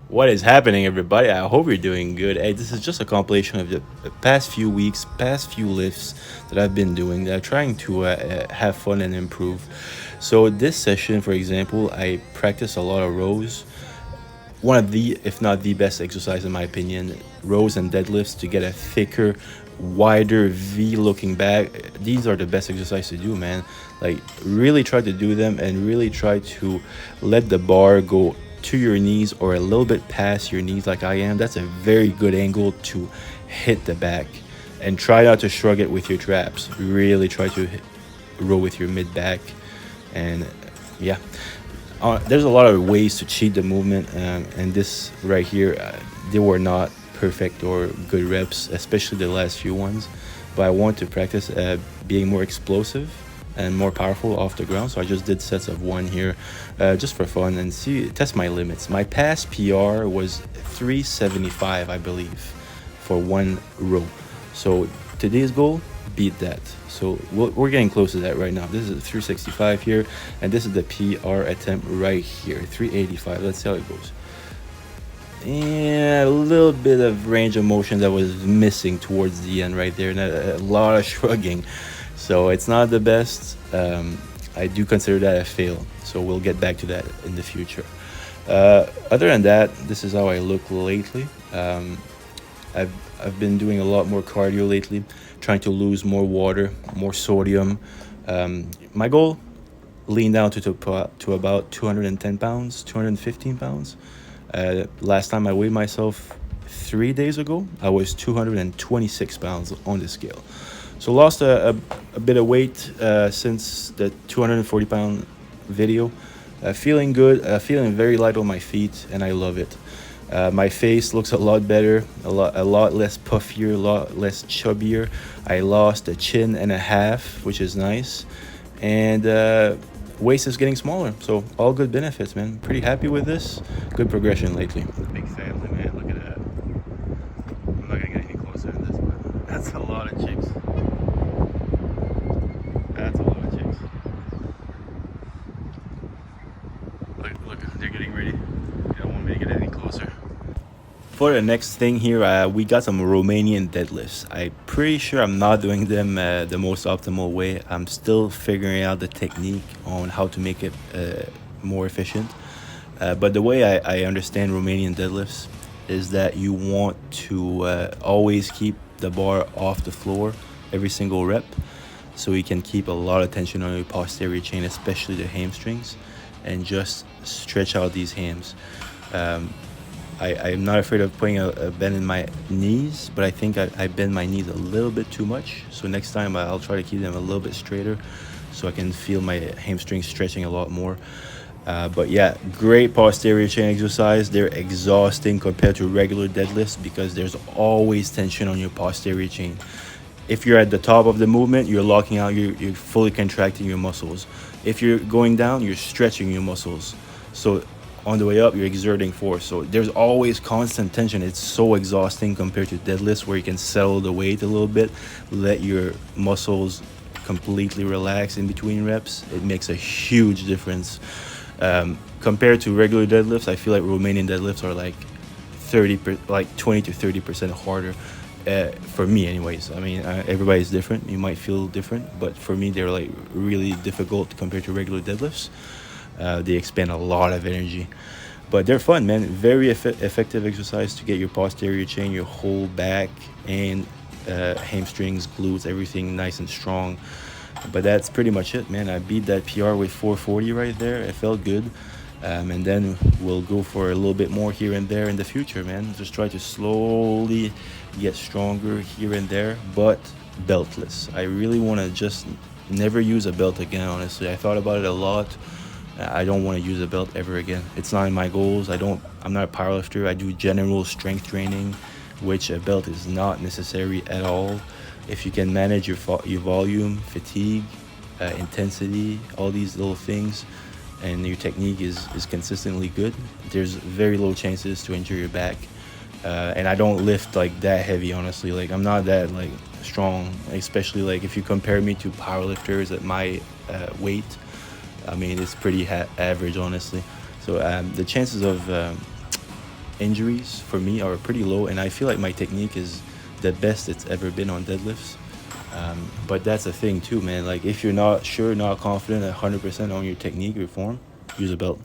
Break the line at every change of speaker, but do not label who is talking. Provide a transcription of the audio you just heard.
What is happening, everybody? I hope you're doing good. Hey, this is just a compilation of the past few weeks, past few lifts that I've been doing that I'm trying to have fun and improve. So, this session, for example, I practice a lot of rows. One of the, if not the best exercise in my opinion, rows and deadlifts to get a thicker, wider V looking back. These are the best exercise to do, man. Like really try to do them and really try to let the bar go to your knees or a little bit past your knees like I am. That's a very good angle to hit the back. And try not to shrug it with your traps. Really try to row with your mid back. And yeah, there's a lot of ways to cheat the movement, and this right here, they were not perfect or good reps, especially the last few ones. But I want to practice being more explosive and more powerful off the ground. So I just did sets of one here, just for fun and see test my limits. My past PR was 375, I believe, for one row. So today's goal, beat that. So we're getting close to that right now. This is 365 here, and this is the PR attempt right here, 385. Let's see how it goes. And a little bit of range of motion that was missing towards the end right there, and a lot of shrugging. So it's not the best. I do consider that a fail. So we'll get back to that in the future. Other than that, this is how I look lately. I've been doing a lot more cardio lately, trying to lose more water, more sodium. My goal, lean down to about 210 pounds, 215 pounds. Last time I weighed myself 3 days ago, I was 226 pounds on the scale. So lost a bit of weight since the 240-pound video. Feeling good, feeling very light on my feet, and I love it. My face looks a lot better, a lot less puffier, a lot less chubbier. I lost a chin and a half, which is nice, and waist is getting smaller. So all good benefits, man. Pretty happy with this. Good progression lately. Big family, man. Look at that. I'm not gonna get any closer than this, but that's a lot of chicks. That's a lot of chicks. Look, they're getting ready. They don't want me to get any closer. For the next thing here, we got some Romanian deadlifts. I'm pretty sure I'm not doing them the most optimal way. I'm still figuring out the technique on how to make it more efficient. But the way I understand Romanian deadlifts is that you want to always keep the bar off the floor every single rep, so you can keep a lot of tension on your posterior chain, especially the hamstrings, and just stretch out these hams. I'm not afraid of putting a bend in my knees, but I think I bend my knees a little bit too much. So next time I'll try to keep them a little bit straighter so I can feel my hamstrings stretching a lot more. But yeah, great posterior chain exercise. They're exhausting compared to regular deadlifts because there's always tension on your posterior chain. If you're at the top of the movement, you're locking out, you're fully contracting your muscles. If you're going down, you're stretching your muscles. So on the way up, you're exerting force. So there's always constant tension. It's so exhausting compared to deadlifts where you can settle the weight a little bit, let your muscles completely relax in between reps. It makes a huge difference. Compared to regular deadlifts, I feel like Romanian deadlifts are like 20 to 30% harder. For me anyways. I mean, everybody's different. You might feel different, but for me they're like really difficult compared to regular deadlifts. They expend a lot of energy, but they're fun, man. Very effective exercise to get your posterior chain, your whole back, and hamstrings, glutes, everything nice and strong. But that's pretty much it, man. I beat that PR with 440 right there. It felt good. And then we'll go for a little bit more here and there in the future, man. Just try to slowly get stronger here and there, but beltless. I really want to just never use a belt again, honestly. I thought about it a lot. I don't want to use a belt ever again. It's not in my goals. I'm not a powerlifter. I do general strength training, which a belt is not necessary at all. If you can manage your volume, fatigue, intensity, all these little things, and your technique is consistently good, there's very low chances to injure your back. And I don't lift like that heavy, honestly. Like I'm not that like strong, especially like if you compare me to powerlifters at my weight. I mean, it's pretty average, honestly. So the chances of injuries for me are pretty low, and I feel like my technique is the best it's ever been on deadlifts. But that's the thing too, man. Like if you're not sure, not confident 100% on your technique or form, use a belt.